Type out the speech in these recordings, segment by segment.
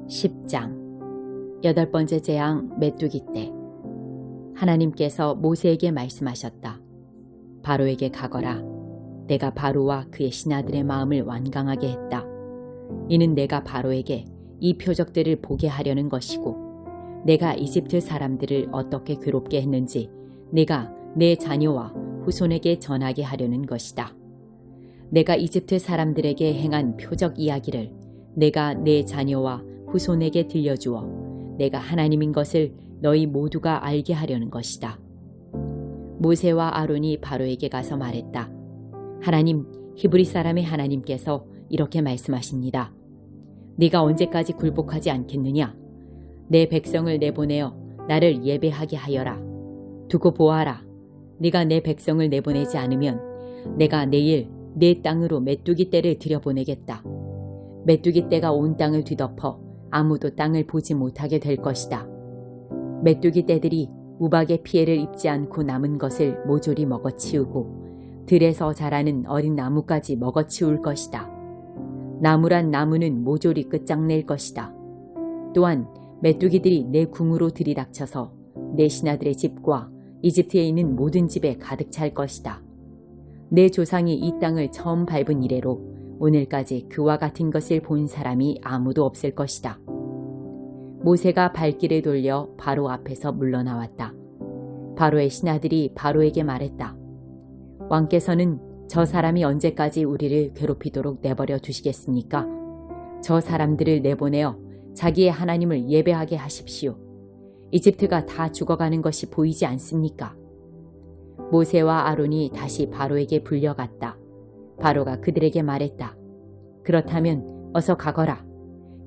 10장 8번째 재앙 메뚜기 떼. 하나님께서 모세에게 말씀하셨다. 바로에게 가거라. 내가 바로와 그의 신하들의 마음을 완강하게 했다. 이는 내가 바로에게 이 표적들을 보게 하려는 것이고 내가 이집트 사람들을 어떻게 괴롭게 했는지 내가 내 자녀와 후손에게 전하게 하려는 것이다. 내가 이집트 사람들에게 행한 표적 이야기를 내가 내 자녀와 후손에게 들려주어 내가 하나님인 것을 너희 모두가 알게 하려는 것이다. 모세와 아론이 바로에게 가서 말했다. 하나님, 히브리 사람의 하나님께서 이렇게 말씀하십니다. 네가 언제까지 굴복하지 않겠느냐? 내 백성을 내보내어 나를 예배하게 하여라. 두고 보아라. 네가 내 백성을 내보내지 않으면 내가 내일 내 땅으로 메뚜기 떼를 들여보내겠다. 메뚜기 떼가 온 땅을 뒤덮어 아무도 땅을 보지 못하게 될 것이다. 메뚜기 떼들이 우박의 피해를 입지 않고 남은 것을 모조리 먹어치우고 들에서 자라는 어린 나무까지 먹어치울 것이다. 나무란 나무는 모조리 끝장낼 것이다. 또한 메뚜기들이 내 궁으로 들이닥쳐서 내 신하들의 집과 이집트에 있는 모든 집에 가득 찰 것이다. 내 조상이 이 땅을 처음 밟은 이래로 오늘까지 그와 같은 것을 본 사람이 아무도 없을 것이다. 모세가 발길을 돌려 바로 앞에서 물러나왔다. 바로의 신하들이 바로에게 말했다. 왕께서는 저 사람이 언제까지 우리를 괴롭히도록 내버려 두시겠습니까? 저 사람들을 내보내어 자기의 하나님을 예배하게 하십시오. 이집트가 다 죽어가는 것이 보이지 않습니까? 모세와 아론이 다시 바로에게 불려갔다. 바로가 그들에게 말했다. 그렇다면 어서 가거라.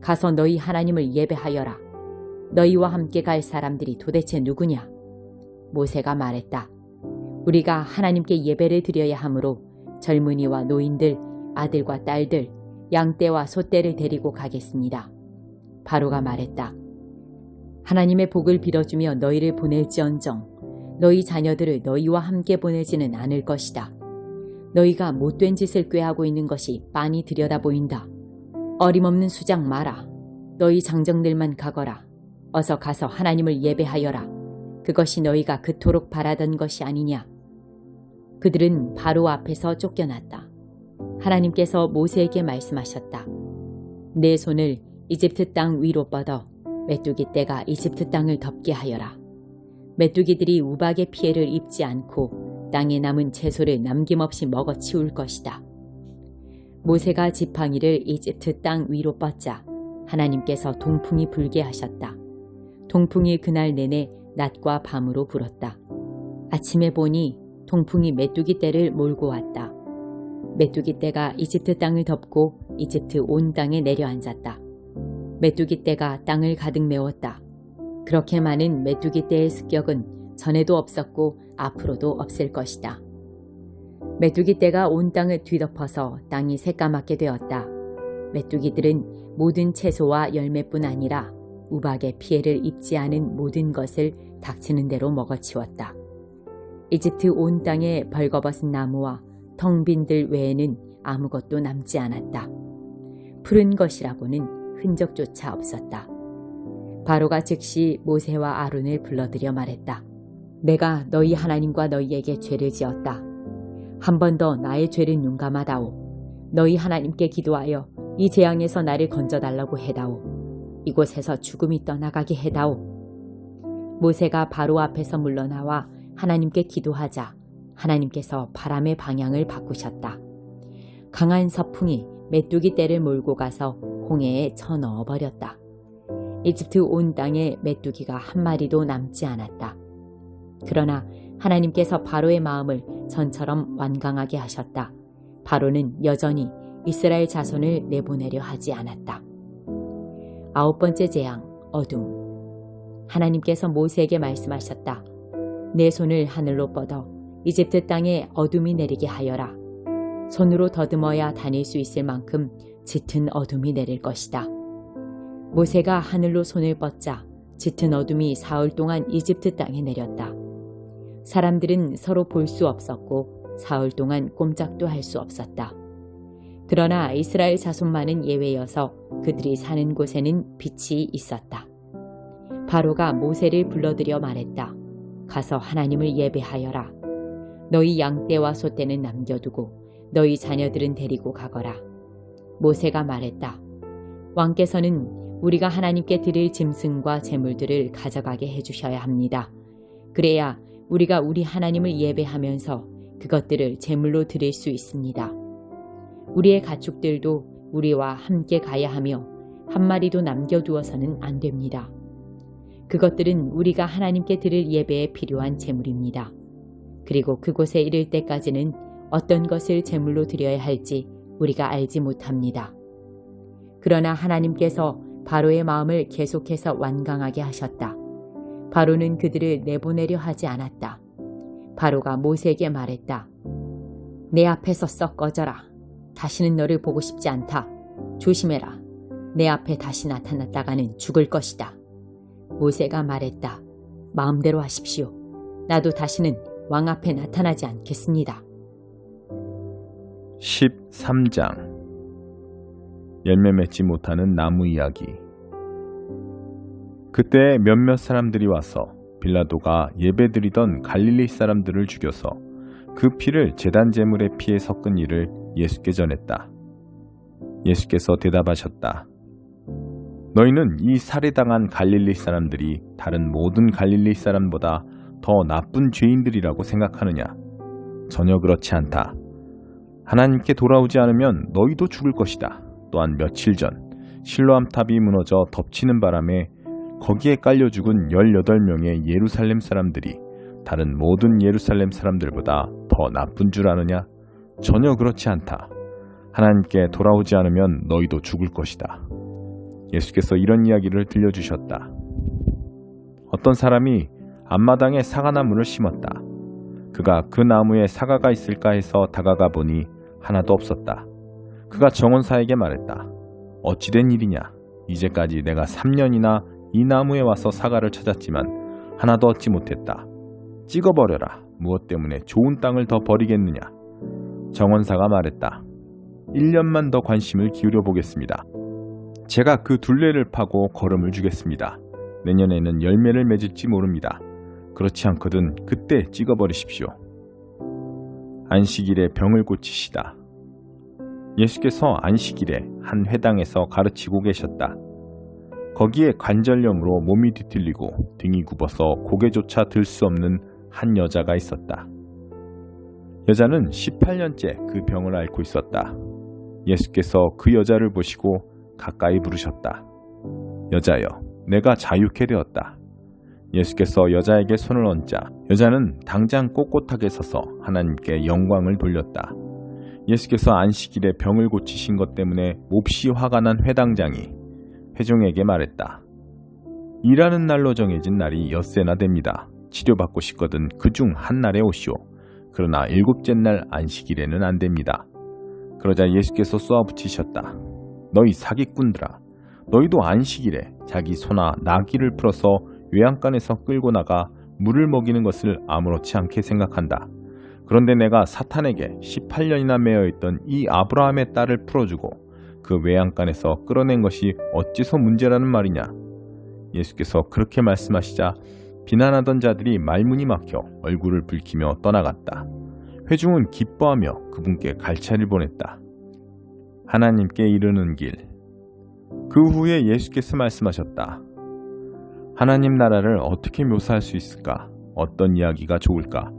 가서 너희 하나님을 예배하여라. 너희와 함께 갈 사람들이 도대체 누구냐? 모세가 말했다. 우리가 하나님께 예배를 드려야 하므로 젊은이와 노인들, 아들과 딸들, 양떼와 소떼를 데리고 가겠습니다. 바로가 말했다. 하나님의 복을 빌어주며 너희를 보낼지언정 너희 자녀들을 너희와 함께 보내지는 않을 것이다. 너희가 못된 짓을 꾀하고 있는 것이 빤히 들여다 보인다. 어림없는 수작 마라. 너희 장정들만 가거라. 어서 가서 하나님을 예배하여라. 그것이 너희가 그토록 바라던 것이 아니냐. 그들은 바로 앞에서 쫓겨났다. 하나님께서 모세에게 말씀하셨다. 내 손을 이집트 땅 위로 뻗어 메뚜기 떼가 이집트 땅을 덮게 하여라. 메뚜기들이 우박의 피해를 입지 않고 땅에 남은 채소를 남김없이 먹어치울 것이다. 모세가 지팡이를 이집트 땅 위로 뻗자 하나님께서 동풍이 불게 하셨다. 동풍이 그날 내내 낮과 밤으로 불었다. 아침에 보니 동풍이 메뚜기 떼를 몰고 왔다. 메뚜기 떼가 이집트 땅을 덮고 이집트 온 땅에 내려앉았다. 메뚜기 떼가 땅을 가득 메웠다. 그렇게 많은 메뚜기 떼의 습격은 전에도 없었고 앞으로도 없을 것이다. 메뚜기 떼가 온 땅을 뒤덮어서 땅이 새까맣게 되었다. 메뚜기들은 모든 채소와 열매뿐 아니라 우박의 피해를 입지 않은 모든 것을 닥치는 대로 먹어치웠다. 이집트 온 땅에 벌거벗은 나무와 텅 빈 들 외에는 아무것도 남지 않았다. 푸른 것이라고는 흔적조차 없었다. 바로가 즉시 모세와 아론을 불러들여 말했다. 내가 너희 하나님과 너희에게 죄를 지었다. 한 번 더 나의 죄를 용감하다오. 너희 하나님께 기도하여 이 재앙에서 나를 건져달라고 해다오. 이곳에서 죽음이 떠나가게 해다오. 모세가 바로 앞에서 물러나와 하나님께 기도하자 하나님께서 바람의 방향을 바꾸셨다. 강한 서풍이 메뚜기 떼를 몰고 가서 홍해에 쳐넣어 버렸다. 이집트 온 땅에 메뚜기가 한 마리도 남지 않았다. 그러나 하나님께서 바로의 마음을 전처럼 완강하게 하셨다. 바로는 여전히 이스라엘 자손을 내보내려 하지 않았다. 9번째 재앙, 어둠. 하나님께서 모세에게 말씀하셨다. 내 손을 하늘로 뻗어 이집트 땅에 어둠이 내리게 하여라. 손으로 더듬어야 다닐 수 있을 만큼 짙은 어둠이 내릴 것이다. 모세가 하늘로 손을 뻗자 짙은 어둠이 사흘 동안 이집트 땅에 내렸다. 사람들은 서로 볼 수 없었고 사흘 동안 꼼짝도 할 수 없었다. 그러나 이스라엘 자손만은 예외여서 그들이 사는 곳에는 빛이 있었다. 바로가 모세를 불러들여 말했다. 가서 하나님을 예배하여라. 너희 양떼와 소떼는 남겨두고 너희 자녀들은 데리고 가거라. 모세가 말했다. 왕께서는 우리가 하나님께 드릴 짐승과 제물들을 가져가게 해주셔야 합니다. 그래야 우리가 우리 하나님을 예배하면서 그것들을 제물로 드릴 수 있습니다. 우리의 가축들도 우리와 함께 가야 하며 한 마리도 남겨두어서는 안 됩니다. 그것들은 우리가 하나님께 드릴 예배에 필요한 제물입니다. 그리고 그곳에 이를 때까지는 어떤 것을 제물로 드려야 할지 우리가 알지 못합니다. 그러나 하나님께서 바로의 마음을 계속해서 완강하게 하셨다. 바로는 그들을 내보내려 하지 않았다. 바로가 모세에게 말했다. 내 앞에서 썩 꺼져라. 다시는 너를 보고 싶지 않다. 조심해라. 내 앞에 다시 나타났다가는 죽을 것이다. 모세가 말했다. 마음대로 하십시오. 나도 다시는 왕 앞에 나타나지 않겠습니다. 13장 열매 맺지 못하는 나무 이야기. 그때 몇몇 사람들이 와서 빌라도가 예배드리던 갈릴리 사람들을 죽여서 그 피를 제단 제물의 피에 섞은 일을 예수께 전했다. 예수께서 대답하셨다. 너희는 이 살해당한 갈릴리 사람들이 다른 모든 갈릴리 사람보다 더 나쁜 죄인들이라고 생각하느냐? 전혀 그렇지 않다. 하나님께 돌아오지 않으면 너희도 죽을 것이다. 또한 며칠 전 실로암 탑이 무너져 덮치는 바람에 거기에 깔려 죽은 18명의 예루살렘 사람들이 다른 모든 예루살렘 사람들보다 더 나쁜 줄 아느냐? 전혀 그렇지 않다. 하나님께 돌아오지 않으면 너희도 죽을 것이다. 예수께서 이런 이야기를 들려주셨다. 어떤 사람이 앞마당에 사과나무를 심었다. 그가 그 나무에 사과가 있을까 해서 다가가 보니 하나도 없었다. 그가 정원사에게 말했다. 어찌된 일이냐? 이제까지 내가 3년이나 이 나무에 와서 사과를 찾았지만 하나도 얻지 못했다. 찍어버려라. 무엇 때문에 좋은 땅을 더 버리겠느냐? 정원사가 말했다. 1년만 더 관심을 기울여 보겠습니다. 제가 그 둘레를 파고 거름을 주겠습니다. 내년에는 열매를 맺을지 모릅니다. 그렇지 않거든 그때 찍어버리십시오. 안식일에 병을 고치시다. 예수께서 안식일에 한 회당에서 가르치고 계셨다. 거기에 관절염으로 몸이 뒤틀리고 등이 굽어서 고개조차 들 수 없는 한 여자가 있었다. 여자는 18년째 그 병을 앓고 있었다. 예수께서 그 여자를 보시고 가까이 부르셨다. 여자여, 내가 자유케 되었다. 예수께서 여자에게 손을 얹자 여자는 당장 꼿꼿하게 서서 하나님께 영광을 돌렸다. 예수께서 안식일에 병을 고치신 것 때문에 몹시 화가 난 회당장이 회중에게 말했다. 일하는 날로 정해진 날이 엿새나 됩니다. 치료받고 싶거든 그중 한 날에 오시오. 그러나 7째 날 안식일에는 안 됩니다. 그러자 예수께서 쏘아붙이셨다. 너희 사기꾼들아, 너희도 안식일에 자기 소나 나귀를 풀어서 외양간에서 끌고 나가 물을 먹이는 것을 아무렇지 않게 생각한다. 그런데 내가 사탄에게 18년이나 매여있던 이 아브라함의 딸을 풀어주고 그 외양간에서 끌어낸 것이 어째서 문제라는 말이냐? 예수께서 그렇게 말씀하시자 비난하던 자들이 말문이 막혀 얼굴을 붉히며 떠나갔다. 회중은 기뻐하며 그분께 갈채를 보냈다. 하나님께 이르는 길. 그 후에 예수께서 말씀하셨다. 하나님 나라를 어떻게 묘사할 수 있을까? 어떤 이야기가 좋을까?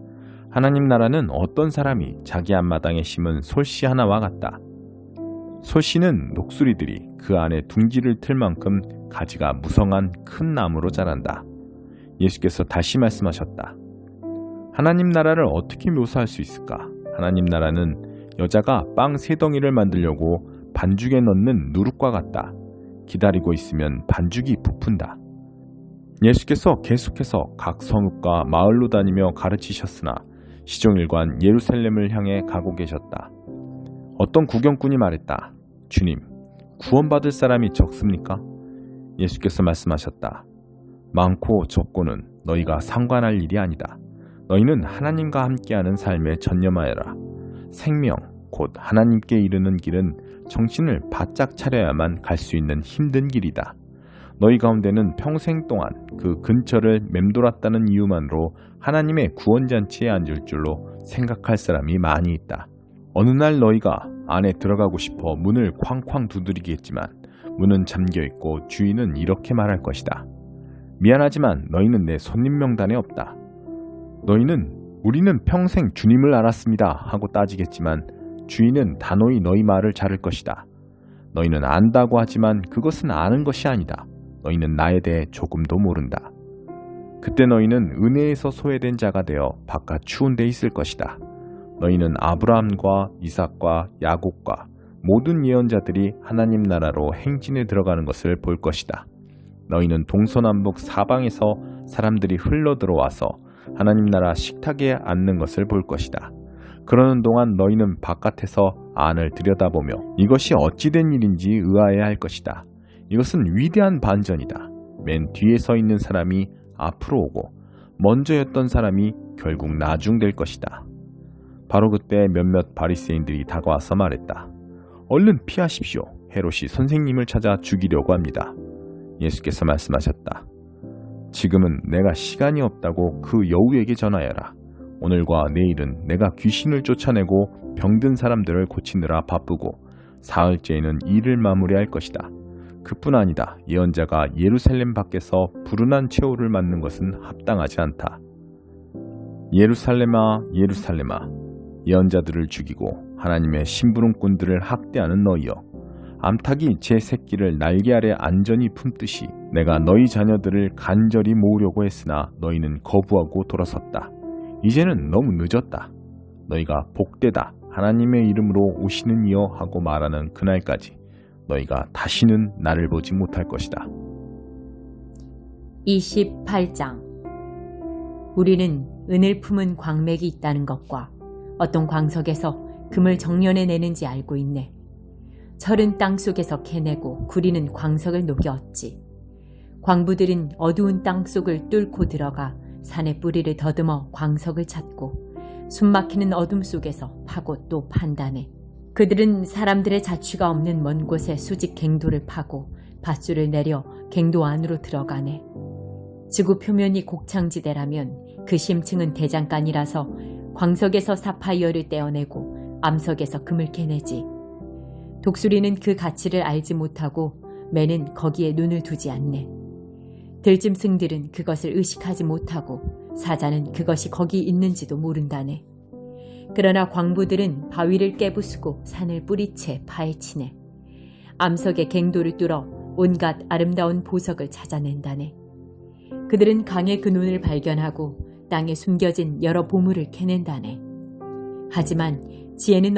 하나님 나라는 어떤 사람이 자기 앞마당에 심은 솔씨 하나와 같다. 솔씨는 녹수리들이 그 안에 둥지를 틀 만큼 가지가 무성한 큰 나무로 자란다. 예수께서 다시 말씀하셨다. 하나님 나라를 어떻게 묘사할 수 있을까? 하나님 나라는 여자가 빵 3덩이를 만들려고 반죽에 넣는 누룩과 같다. 기다리고 있으면 반죽이 부푼다. 예수께서 계속해서 각 성읍과 마을로 다니며 가르치셨으나 시종일관 예루살렘을 향해 가고 계셨다. 어떤 구경꾼이 말했다. 주님, 구원받을 사람이 적습니까? 예수께서 말씀하셨다. 많고 적고는 너희가 상관할 일이 아니다. 너희는 하나님과 함께하는 삶에 전념하여라. 생명, 곧 하나님께 이르는 길은 정신을 바짝 차려야만 갈 수 있는 힘든 길이다. 너희 가운데는 평생 동안 그 근처를 맴돌았다는 이유만으로 하나님의 구원잔치에 앉을 줄로 생각할 사람이 많이 있다. 어느 날 너희가 안에 들어가고 싶어 문을 쾅쾅 두드리겠지만 문은 잠겨있고 주인은 이렇게 말할 것이다. 미안하지만 너희는 내 손님 명단에 없다. 너희는 우리는 평생 주님을 알았습니다 하고 따지겠지만 주인은 단호히 너희 말을 자를 것이다. 너희는 안다고 하지만 그것은 아는 것이 아니다. 너희는 나에 대해 조금도 모른다. 그때 너희는 은혜에서 소외된 자가 되어 바깥 추운 데 있을 것이다. 너희는 아브라함과 이삭과 야곱과 모든 예언자들이 하나님 나라로 행진에 들어가는 것을 볼 것이다. 너희는 동서남북 사방에서 사람들이 흘러 들어와서 하나님 나라 식탁에 앉는 것을 볼 것이다. 그러는 동안 너희는 바깥에서 안을 들여다보며 이것이 어찌된 일인지 의아해할 것이다. 이것은 위대한 반전이다. 맨 뒤에 서 있는 사람이 앞으로 오고 먼저였던 사람이 결국 나중될 것이다. 바로 그때 몇몇 바리새인들이 다가와서 말했다. 얼른 피하십시오. 헤롯이 선생님을 찾아 죽이려고 합니다. 예수께서 말씀하셨다. 지금은 내가 시간이 없다고 그 여우에게 전하여라. 오늘과 내일은 내가 귀신을 쫓아내고 병든 사람들을 고치느라 바쁘고 사흘째에는 일을 마무리할 것이다. 그뿐 아니다. 예언자가 예루살렘 밖에서 불운한 최후를 맞는 것은 합당하지 않다. 예루살렘아 예루살렘아 예언자들을 죽이고 하나님의 심부름꾼들을 학대하는 너희여, 암탉이 제 새끼를 날개 아래 안전히 품듯이 내가 너희 자녀들을 간절히 모으려고 했으나 너희는 거부하고 돌아섰다. 이제는 너무 늦었다. 너희가 복되다 하나님의 이름으로 오시는 이여 하고 말하는 그날까지 너희가 다시는 나를 보지 못할 것이다. 28장. 우리는 은을 품은 광맥이 있다는 것과 어떤 광석에서 금을 정련해 내는지 알고 있네. 철은 땅 속에서 캐내고 구리는 광석을 녹여 얻지. 광부들은 어두운 땅 속을 뚫고 들어가 산의 뿌리를 더듬어 광석을 찾고 숨막히는 어둠 속에서 파고 또 판다네. 그들은 사람들의 자취가 없는 먼 곳에 수직 갱도를 파고 밧줄을 내려 갱도 안으로 들어가네. 지구 표면이 곡창지대라면 그 심층은 대장간이라서 광석에서 사파이어를 떼어내고 암석에서 금을 캐내지. 독수리는 그 가치를 알지 못하고 매는 거기에 눈을 두지 않네. 들짐승들은 그것을 의식하지 못하고 사자는 그것이 거기 있는지도 모른다네. 그러나 광부들은 바위를 깨부수고 산을 뿌리채 파헤치네. 암석의 갱도를 뚫어 온갖 아름다운 보석을 찾아낸다네. 그들은 강의 근원을 발견하고 땅에 숨겨진 여러 보물을 캐낸다네. 하지만 지혜는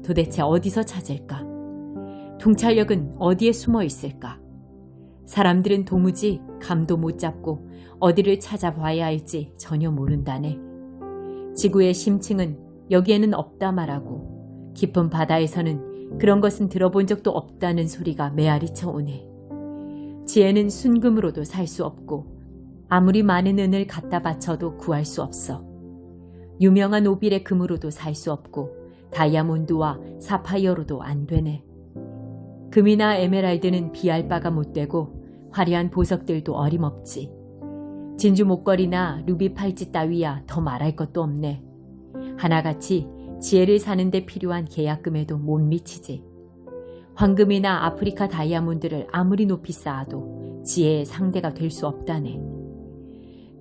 도대체 어디서 찾을까? 통찰력은 어디에 숨어 있을까? 사람들은 도무지 감도 못 잡고 어디를 찾아봐야 할지 전혀 모른다네. 지구의 심층은 여기에는 없다 말하고 깊은 바다에서는 그런 것은 들어본 적도 없다는 소리가 메아리쳐 오네. 지혜는 순금으로도 살 수 없고 아무리 많은 은을 갖다 바쳐도 구할 수 없어. 유명한 오빌의 금으로도 살 수 없고 다이아몬드와 사파이어로도 안 되네. 금이나 에메랄드는 비할 바가 못 되고 화려한 보석들도 어림없지. 진주 목걸이나 루비 팔찌 따위야 더 말할 것도 없네. 하나같이 지혜를 사는 데 필요한 계약금에도 못 미치지. 황금이나 아프리카 다이아몬드를 아무리 높이 쌓아도 지혜의 상대가 될 수 없다네.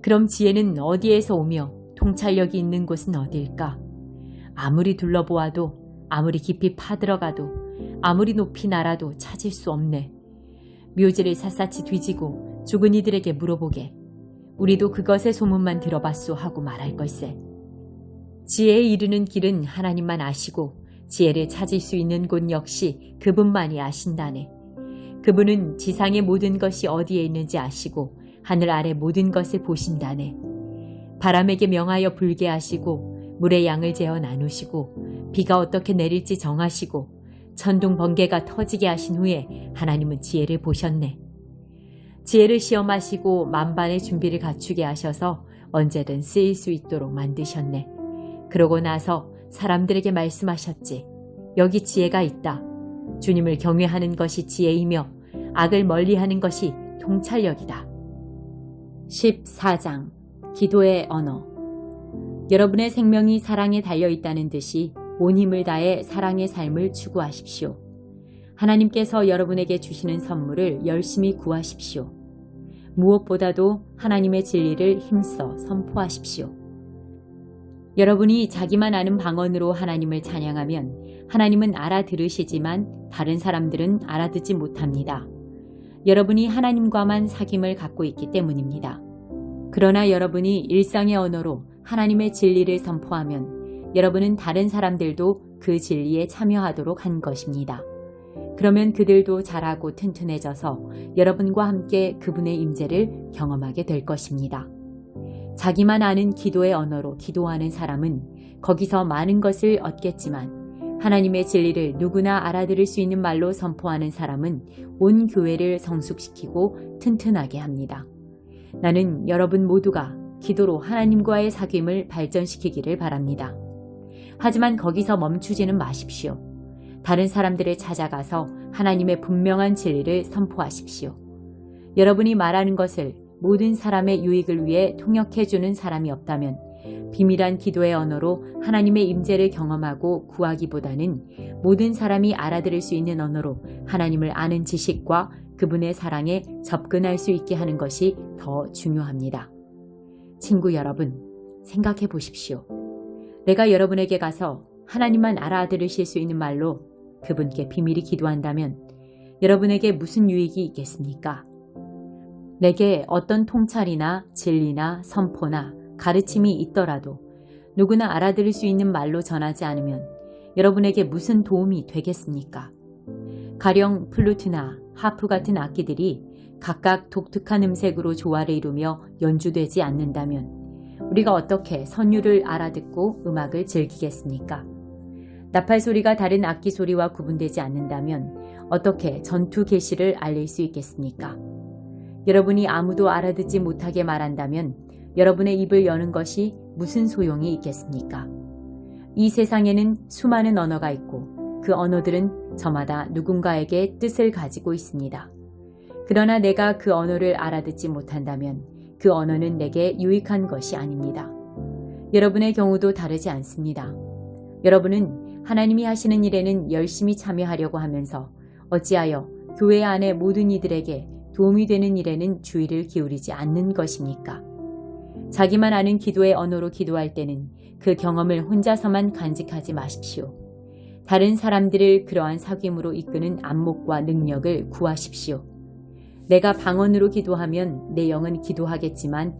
그럼 지혜는 어디에서 오며 통찰력이 있는 곳은 어딜까? 아무리 둘러보아도 아무리 깊이 파들어가도 아무리 높이 날아도 찾을 수 없네. 묘지를 샅샅이 뒤지고 죽은 이들에게 물어보게. 우리도 그것의 소문만 들어봤소 하고 말할 걸세. 지혜에 이르는 길은 하나님만 아시고 지혜를 찾을 수 있는 곳 역시 그분만이 아신다네. 그분은 지상의 모든 것이 어디에 있는지 아시고 하늘 아래 모든 것을 보신다네. 바람에게 명하여 불게 하시고 물의 양을 재어 나누시고 비가 어떻게 내릴지 정하시고 천둥 번개가 터지게 하신 후에 하나님은 지혜를 보셨네. 지혜를 시험하시고 만반의 준비를 갖추게 하셔서 언제든 쓰일 수 있도록 만드셨네. 그러고 나서 사람들에게 말씀하셨지. 여기 지혜가 있다. 주님을 경외하는 것이 지혜이며 악을 멀리하는 것이 통찰력이다. 14장 기도의 언어. 여러분의 생명이 사랑에 달려있다는 듯이 온 힘을 다해 사랑의 삶을 추구하십시오. 하나님께서 여러분에게 주시는 선물을 열심히 구하십시오. 무엇보다도 하나님의 진리를 힘써 선포하십시오. 여러분이 자기만 아는 방언으로 하나님을 찬양하면 하나님은 알아들으시지만 다른 사람들은 알아듣지 못합니다. 여러분이 하나님과만 사귐을 갖고 있기 때문입니다. 그러나 여러분이 일상의 언어로 하나님의 진리를 선포하면 여러분은 다른 사람들도 그 진리에 참여하도록 한 것입니다. 그러면 그들도 자라고 튼튼해져서 여러분과 함께 그분의 임재를 경험하게 될 것입니다. 자기만 아는 기도의 언어로 기도하는 사람은 거기서 많은 것을 얻겠지만 하나님의 진리를 누구나 알아들을 수 있는 말로 선포하는 사람은 온 교회를 성숙시키고 튼튼하게 합니다. 나는 여러분 모두가 기도로 하나님과의 사귐을 발전시키기를 바랍니다. 하지만 거기서 멈추지는 마십시오. 다른 사람들을 찾아가서 하나님의 분명한 진리를 선포하십시오. 여러분이 말하는 것을 모든 사람의 유익을 위해 통역해주는 사람이 없다면 비밀한 기도의 언어로 하나님의 임재를 경험하고 구하기보다는 모든 사람이 알아들을 수 있는 언어로 하나님을 아는 지식과 그분의 사랑에 접근할 수 있게 하는 것이 더 중요합니다. 친구 여러분, 생각해 보십시오. 내가 여러분에게 가서 하나님만 알아들으실 수 있는 말로 그분께 비밀히 기도한다면 여러분에게 무슨 유익이 있겠습니까? 내게 어떤 통찰이나 진리나 선포나 가르침이 있더라도 누구나 알아들을 수 있는 말로 전하지 않으면 여러분에게 무슨 도움이 되겠습니까? 가령 플루트나 하프 같은 악기들이 각각 독특한 음색으로 조화를 이루며 연주되지 않는다면 우리가 어떻게 선율을 알아듣고 음악을 즐기겠습니까? 나팔 소리가 다른 악기 소리와 구분되지 않는다면 어떻게 전투 계시를 알릴 수 있겠습니까? 여러분이 아무도 알아듣지 못하게 말한다면 여러분의 입을 여는 것이 무슨 소용이 있겠습니까? 이 세상에는 수많은 언어가 있고 그 언어들은 저마다 누군가에게 뜻을 가지고 있습니다. 그러나 내가 그 언어를 알아듣지 못한다면 그 언어는 내게 유익한 것이 아닙니다. 여러분의 경우도 다르지 않습니다. 여러분은 하나님이 하시는 일에는 열심히 참여하려고 하면서 어찌하여 교회 안의 모든 이들에게 도움이 되는 일에는 주의를 기울이지 않는 것입니까? 자기만 아는 기도의 언어로 기도할 때는 그 경험을 혼자서만 간직하지 마십시오. 다른 사람들을 그러한 사귐으로 이끄는 안목과 능력을 구하십시오. 내가 방언으로 기도하면 내 영은 기도하겠지만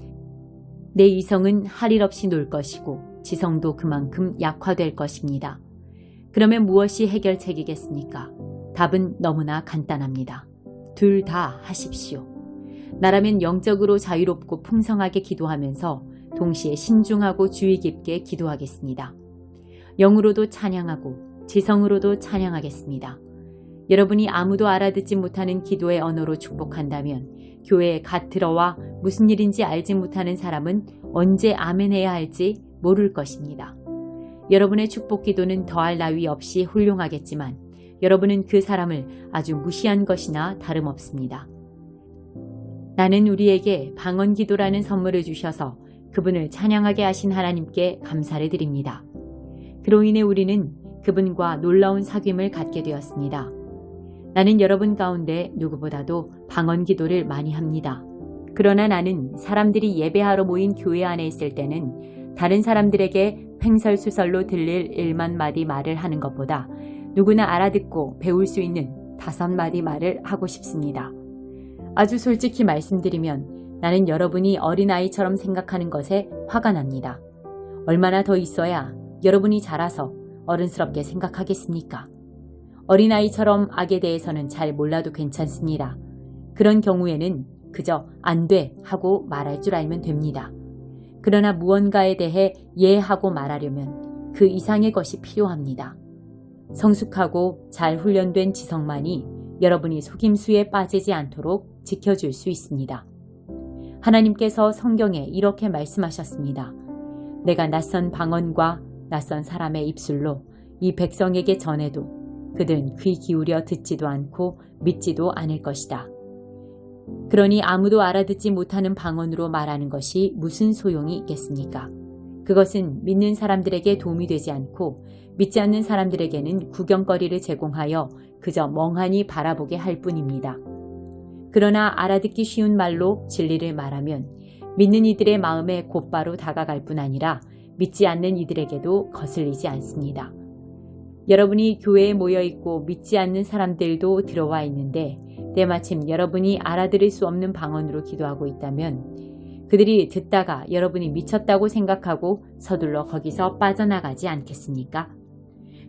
내 이성은 할 일 없이 놀 것이고 지성도 그만큼 약화될 것입니다. 그러면 무엇이 해결책이겠습니까? 답은 너무나 간단합니다. 둘 다 하십시오. 나라면 영적으로 자유롭고 풍성하게 기도하면서 동시에 신중하고 주의 깊게 기도하겠습니다. 영으로도 찬양하고 지성으로도 찬양하겠습니다. 여러분이 아무도 알아듣지 못하는 기도의 언어로 축복한다면 교회에 갓 들어와 무슨 일인지 알지 못하는 사람은 언제 아멘해야 할지 모를 것입니다. 여러분의 축복 기도는 더할 나위 없이 훌륭하겠지만 여러분은 그 사람을 아주 무시한 것이나 다름없습니다. 나는 우리에게 방언 기도라는 선물을 주셔서 그분을 찬양하게 하신 하나님께 감사를 드립니다. 그로 인해 우리는 그분과 놀라운 사귐을 갖게 되었습니다. 나는 여러분 가운데 누구보다도 방언 기도를 많이 합니다. 그러나 나는 사람들이 예배하러 모인 교회 안에 있을 때는 다른 사람들에게 횡설수설로 들릴 1만 마디 말을 하는 것보다 누구나 알아듣고 배울 수 있는 5마디 말을 하고 싶습니다. 아주 솔직히 말씀드리면 나는 여러분이 어린아이처럼 생각하는 것에 화가 납니다. 얼마나 더 있어야 여러분이 자라서 어른스럽게 생각하겠습니까? 어린아이처럼 악에 대해서는 잘 몰라도 괜찮습니다. 그런 경우에는 그저 안 돼 하고 말할 줄 알면 됩니다. 그러나 무언가에 대해 예 하고 말하려면 그 이상의 것이 필요합니다. 성숙하고 잘 훈련된 지성만이 여러분이 속임수에 빠지지 않도록 지켜줄 수 있습니다. 하나님께서 성경에 이렇게 말씀하셨습니다. 내가 낯선 방언과 낯선 사람의 입술로 이 백성에게 전해도 그들은 귀 기울여 듣지도 않고 믿지도 않을 것이다. 그러니 아무도 알아듣지 못하는 방언으로 말하는 것이 무슨 소용이 있겠습니까? 그것은 믿는 사람들에게 도움이 되지 않고 믿지 않는 사람들에게는 구경거리를 제공하여 그저 멍하니 바라보게 할 뿐입니다. 그러나 알아듣기 쉬운 말로 진리를 말하면 믿는 이들의 마음에 곧바로 다가갈 뿐 아니라 믿지 않는 이들에게도 거슬리지 않습니다. 여러분이 교회에 모여 있고 믿지 않는 사람들도 들어와 있는데 때마침 여러분이 알아들을 수 없는 방언으로 기도하고 있다면 그들이 듣다가 여러분이 미쳤다고 생각하고 서둘러 거기서 빠져나가지 않겠습니까?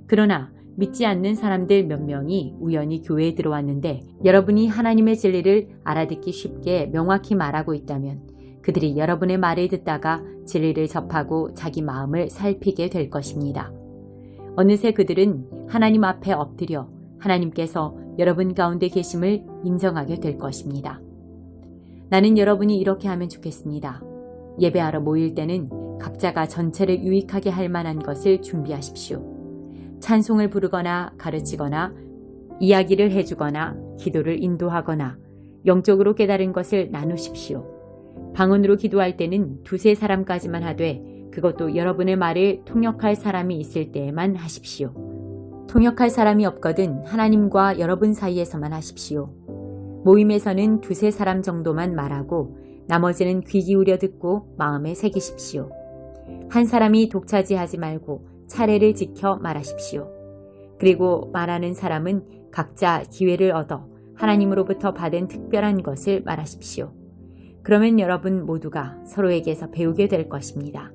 그러나 믿지 않는 사람들 몇 명이 우연히 교회에 들어왔는데 여러분이 하나님의 진리를 알아듣기 쉽게 명확히 말하고 있다면 그들이 여러분의 말을 듣다가 진리를 접하고 자기 마음을 살피게 될 것입니다. 어느새 그들은 하나님 앞에 엎드려 하나님께서 여러분 가운데 계심을 인정하게 될 것입니다. 나는 여러분이 이렇게 하면 좋겠습니다. 예배하러 모일 때는 각자가 전체를 유익하게 할 만한 것을 준비하십시오. 찬송을 부르거나 가르치거나 이야기를 해주거나 기도를 인도하거나 영적으로 깨달은 것을 나누십시오. 방언으로 기도할 때는 2-3사람까지만 하되 그것도 여러분의 말을 통역할 사람이 있을 때에만 하십시오. 통역할 사람이 없거든 하나님과 여러분 사이에서만 하십시오. 모임에서는 2-3사람 정도만 말하고 나머지는 귀 기울여 듣고 마음에 새기십시오. 한 사람이 독차지하지 말고 차례를 지켜 말하십시오. 그리고 말하는 사람은 각자 기회를 얻어 하나님으로부터 받은 특별한 것을 말하십시오. 그러면 여러분 모두가 서로에게서 배우게 될 것입니다.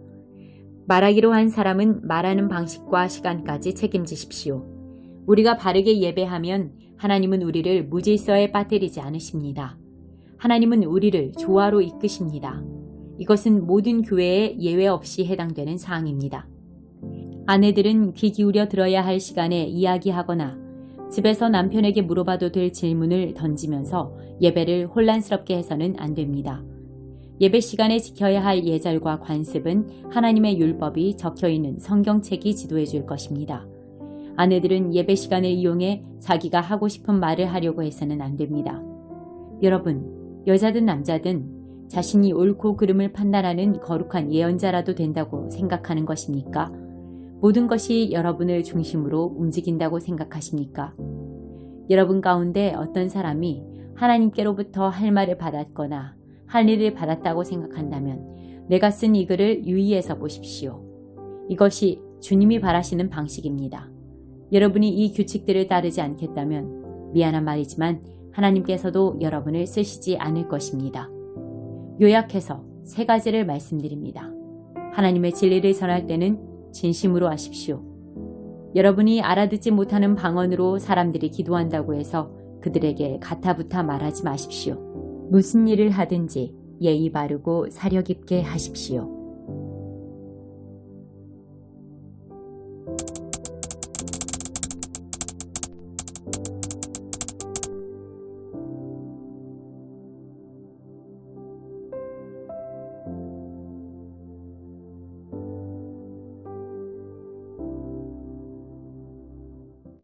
말하기로 한 사람은 말하는 방식과 시간까지 책임지십시오. 우리가 바르게 예배하면 하나님은 우리를 무질서에 빠뜨리지 않으십니다. 하나님은 우리를 조화로 이끄십니다. 이것은 모든 교회에 예외 없이 해당되는 사항입니다. 아내들은 귀 기울여 들어야 할 시간에 이야기하거나 집에서 남편에게 물어봐도 될 질문을 던지면서 예배를 혼란스럽게 해서는 안 됩니다. 예배 시간에 지켜야 할 예절과 관습은 하나님의 율법이 적혀있는 성경책이 지도해 줄 것입니다. 아내들은 예배 시간을 이용해 자기가 하고 싶은 말을 하려고 해서는 안 됩니다. 여러분, 여자든 남자든 자신이 옳고 그름을 판단하는 거룩한 예언자라도 된다고 생각하는 것입니까? 모든 것이 여러분을 중심으로 움직인다고 생각하십니까? 여러분 가운데 어떤 사람이 하나님께로부터 할 말을 받았거나 할 일을 받았다고 생각한다면 내가 쓴 이 글을 유의해서 보십시오. 이것이 주님이 바라시는 방식입니다. 여러분이 이 규칙들을 따르지 않겠다면 미안한 말이지만 하나님께서도 여러분을 쓰시지 않을 것입니다. 요약해서 3가지를 말씀드립니다. 하나님의 진리를 전할 때는 진심으로 하십시오. 여러분이 알아듣지 못하는 방언으로 사람들이 기도한다고 해서 그들에게 가타부타 말하지 마십시오. 무슨 일을 하든지 예의 바르고 사려 깊게 하십시오.